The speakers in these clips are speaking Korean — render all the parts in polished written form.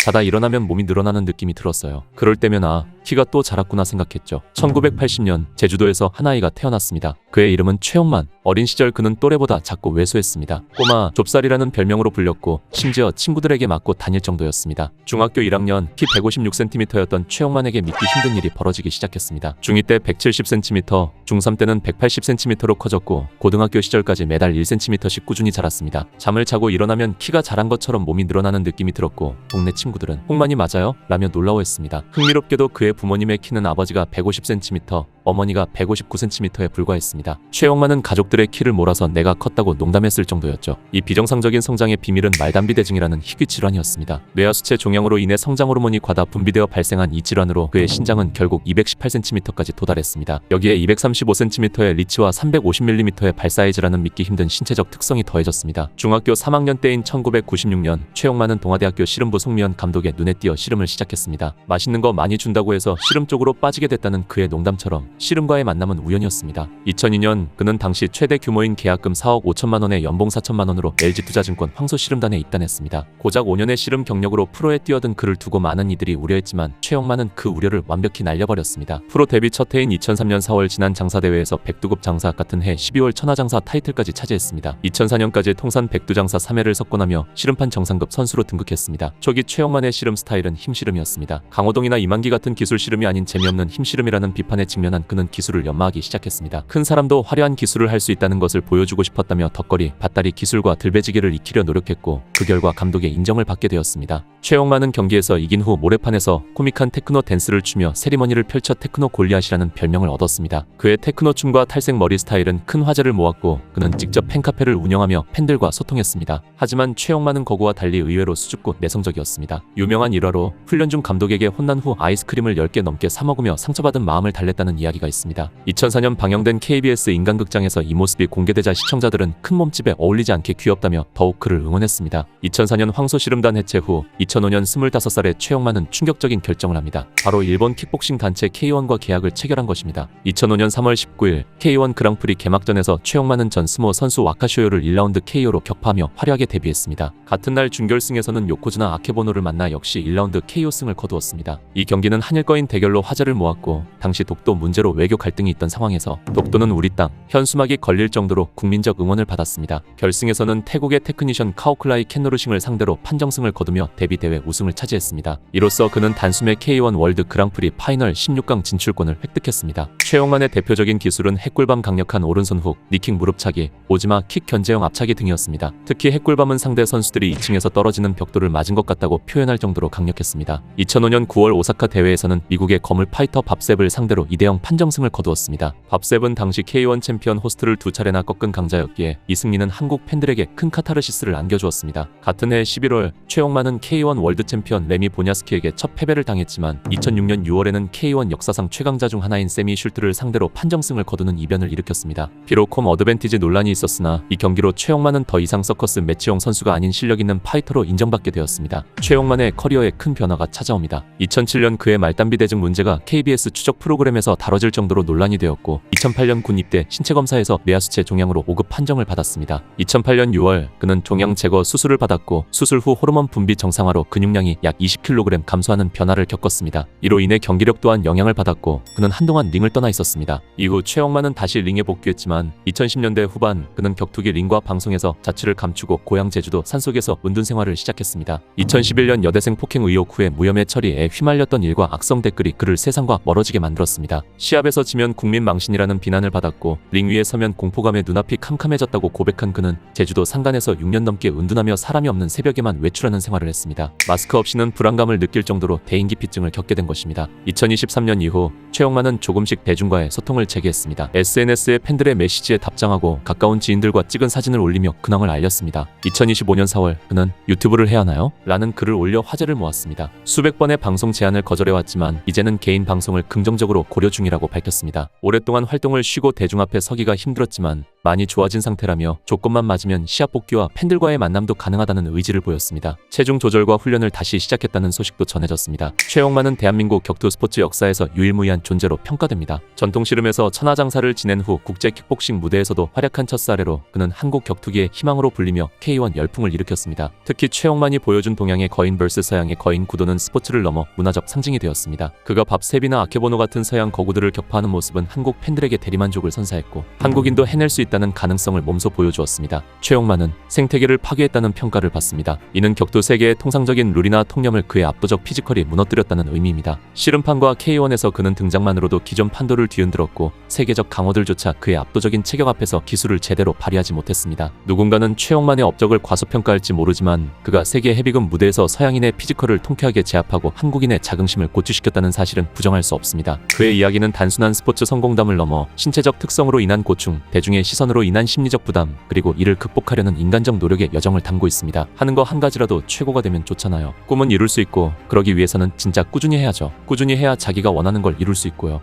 자다 일어나면 몸이 늘어나는 느낌이 들었어요. 그럴 때면 키가 또 자랐구나 생각했죠. 1980년 제주도에서 한 아이가 태어났습니다. 그의 이름은 최영만. 어린 시절 그는 또래보다 작고 왜소했습니다. 꼬마 좁쌀이라는 별명으로 불렸고 심지어 친구들에게 맞고 다닐 정도였습니다. 중학교 1학년 키 156cm였던 최영만에게 믿기 힘든 일이 벌어지기 시작했습니다. 중2 때 170cm, 중3 때는 180cm로 커졌고 고등학교 시절까지 매달 1cm씩 꾸준히 자랐습니다. 잠을 자고 일어나면 키가 자란 것처럼 몸이 늘어나는 느낌이 들었고 동네 친구들은 홍만이 맞아요? 라며 놀라워했습니다. 흥미롭게도 그의 부모님의 키는 아버지가 150cm, 어머니가 159cm에 불과했습니다. 최영만은 가족들의 키를 몰아서 내가 컸다고 농담했을 정도였죠. 이 비정상적인 성장의 비밀은 말단비대증이라는 희귀 질환이었습니다. 뇌하수체 종양으로 인해 성장 호르몬이 과다 분비되어 발생한 이 질환으로 그의 신장은 결국 218cm까지 도달했습니다. 여기에 235cm의 리치와 350mm의 발 사이즈라는 믿기 힘든 신체적 특성이 더해졌습니다. 중학교 3학년 때인 1996년 최영만은 동아대학교 씨름부 송미연 감독의 눈에 띄어 씨름을 시작했습니다. 맛있는 거 많이 준다고 해서 씨름 쪽으로 빠지게 됐다는 그의 농담처럼 씨름과의 만남은 우연이었습니다. 2002년 그는 당시 최대 규모인 계약금 4억 5천만 원에 연봉 4천만 원으로 LG투자증권 황소씨름단에 입단했습니다. 고작 5년의 씨름 경력으로 프로에 뛰어든 그를 두고 많은 이들이 우려했지만 최영만은 그 우려를 완벽히 날려버렸습니다. 프로 데뷔 첫 해인 2003년 4월 지난 장사대회에서 백두급 장사, 같은 해 12월 천하장사 타이틀까지 차지했습니다. 2004년까지 통산 백두장사 3회를 석권하며 씨름판 정상급 선수로 등극했습니다. 초기 최영만의 씨름 스타일은 힘씨름이었습니다. 강호동이나 이만기 같은 기술 씨름이 아닌 재미없는 힘씨름이라는 비판에 직면한 그는 기술을 연마하기 시작했습니다. 큰 사람도 화려한 기술을 할 수 있다는 것을 보여주고 싶었다며 덧거리, 밭다리 기술과 들배지기를 익히려 노력했고 그 결과 감독의 인정을 받게 되었습니다. 최영만은 경기에서 이긴 후 모래판에서 코믹한 테크노 댄스를 추며 세리머니를 펼쳐 테크노 골리앗이라는 별명을 얻었습니다. 그의 테크노 춤과 탈색 머리 스타일은 큰 화제를 모았고 그는 직접 팬카페를 운영하며 팬들과 소통했습니다. 하지만 최영만은 거구와 달리 의외로 수줍고 내성적이었습니다. 유명한 일화로 훈련 중 감독에게 혼난 후 아이스크림을 10개 넘게 사 먹으며 상처받은 마음을 달랬다는 이야기가 있습니다. 2004년 방영된 KBS 인간극장에서 이 모습이 공개되자 시청자들은 큰 몸집에 어울리지 않게 귀엽다며 더욱 그를 응원했습니다. 2004년 황소씨름단 해체 후 2005년 25살의 최영만은 충격적인 결정을 합니다. 바로 일본 킥복싱 단체 K1과 계약을 체결한 것입니다. 2005년 3월 19일 K1 그랑프리 개막전에서 최영만은 전 스모 선수 와카쇼요를 1라운드 KO로 격파하며 화려하게 데뷔했습니다. 같은 날 준결승에서는 요코즈나 아케보노를 만나 역시 1라운드 KO승을 거두었습니다. 이 경기는 한일거인 대결로 화제를 모았고 당시 독도 문제로 외교 갈등이 있던 상황에서 독도는 우리 땅, 현수막이 걸릴 정도로 국민적 응원을 받았습니다. 결승에서는 태국의 테크니션 카오클라이 캔노르싱을 상대로 판정승을 거두며 데뷔 대회 우승을 차지했습니다. 이로써 그는 단숨에 K1 월드 그랑프리 파이널 16강 진출권을 획득했습니다. 최영만의 대표적인 기술은 핵꿀밤, 강력한 오른손 훅, 니킥 무릎차기, 오지마 킥 견제형 앞차기 등이었습니다. 특히 핵꿀밤은 상대 선수들이 2층에서 떨어지는 벽돌을 맞은 것 같다고 표현할 정도로 강력했습니다. 2005년 9월 오사카 대회에서는 미국의 거물 파이터 밥셉을 상대로 2대0 판정승을 거두었습니다. 밥셉은 당시 K1 챔피언 호스트를 2차례나 꺾은 강자였기에 이 승리는 한국 팬들에게 큰 카타르시스를 안겨주었습니다. 같은 해 11월 최영만은 K1 월드 챔피언 레미 보냐스키에게 첫 패배를 당했지만 2006년 6월에는 K1 역사상 최강자 중 하나인 세미 슐트를 상대로 판정승을 거두는 이변을 일으켰습니다. 비록 홈 어드밴티지 논란이 있었으나 이 경기로 최영만은 더 이상 서커스 매치용 선수가 아닌 실력 있는 파이터로 인정받게 되었습니다. 최영만의 커리어에 큰 변화가 찾아옵니다. 2007년 그의 말단비대증 문제가 KBS 추적 프로그램에서 다뤄질 정도로 논란이 되었고 2008년 군 입대 신체검사에서 뇌하수체 종양으로 5급 판정을 받았습니다. 2008년 6월 그는 종양 제거 수술을 받았고 수술 후 호르몬 분비 정상화로 근육량이 약 20kg 감소하는 변화를 겪었습니다. 이로 인해 경기력 또한 영향을 받았고 그는 한동안 링을 떠나 있었습니다. 이후 최영만은 다시 링에 복귀했지만 2010년대 후반 그는 격투기 링과 방송에서 자취를 감추고 고향 제주도 산속에서 은둔 생활을 시작했습니다. 2011년 여대생 폭행 의혹 후에 무혐의 처리에 휘말렸던 일과 악성 댓글이 그를 세상과 멀어지게 만들었습니다. 시합에서 지면 국민 망신이라는 비난을 받았고 링 위에 서면 공포감에 눈앞이 캄캄해졌다고 고백한 그는 제주도 산간에서 6년 넘게 은둔하며 사람이 없는 새벽에만 외출하는 생활을 했습니다. 마스크 없이는 불안감을 느낄 정도로 대인기피증을 겪게 된 것입니다. 2023년 이후 최영만은 조금씩 대중과의 소통을 재개했습니다. SNS에 팬들의 메시지에 답장하고 가까운 지인들과 찍은 사진을 올리며 근황을 알렸습니다. 2025년 4월 그는 유튜브를 해야 하나요? 라는 글을 올려 화제를 모았습니다. 수백 번의 방송 제안을 거절해왔지만 이제는 개인 방송을 긍정적으로 고려 중이라고 밝혔습니다. 오랫동안 활동을 쉬고 대중 앞에 서기가 힘들었지만 많이 좋아진 상태라며 조건만 맞으면 시합 복귀와 팬들과의 만남도 가능하다는 의지를 보였습니다. 체중 조절과 훈련을 다시 시작했다는 소식도 전해졌습니다. 최용만은 대한민국 격투 스포츠 역사에서 유일무이한 존재로 평가됩니다. 전통씨름에서 천하장사를 지낸 후 국제 킥복싱 무대에서도 활약한 첫사례로 그는 한국 격투기의 희망으로 불리며 K1 열풍을 일으켰습니다. 특히 최용만이 보여준 동양의 거인 vs 서양의 거인 구도는 스포츠를 넘어 문화적 상징이 되었습니다. 그가 밥셉이나 아케보노 같은 서양 거구들을 격파하는 모습은 한국 팬들에게 대리만족을 선사했고 한국인도 해낼 수 있다는 가능성을 몸소 보여주었습니다. 최용만은 생태계를 파괴했다는 평가를 받습니다. 이는 격투 세계의 통상적인 룰이나 통념을 그의 압도적 피지컬이 무너뜨렸다는 의미입니다. 씨름판과 K1에서 그는 등장만으로도 기존 판도를 뒤흔들었고 세계적 강호들조차 그의 압도적인 체격 앞에서 기술을 제대로 발휘하지 못했습니다. 누군가는 최용만의 업적을 과소평가할지 모르지만 그가 세계 헤비급 무대에서 서양인의 피지컬을 통쾌하게 제압하고 한국인의 자긍심을 고취시켰다는 사실은 부정할 수 없습니다. 그의 이야기는 단순한 스포츠 성공담을 넘어 신체적 특성으로 인한 고충, 대중의 시선으로 인한 심리적 부담, 그리고 이를 극복하려는 인간적 노력의 여정을 담고 있습니다. 하는 거 한 가지라도 최고가 되면 좋잖아요. 꿈은 이룰 수 있고 그러기 위해서는 진짜 꾸준히 해야죠. 꾸준히 해야 자기가 원하는 걸 이룰 수 있고요.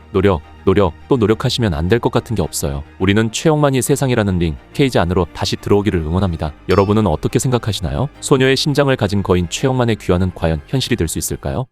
또 노력하시면 안 될 것 같은 게 없어요. 우리는 최용만이 세상이라는 링, 케이지 안으로 다시 들어오기를 응원합니다. 여러분은 어떻게 생각하시나요? 소녀의 심장을 가진 거인 최용만의 귀환은 과연 현실이 될 수 있을까요?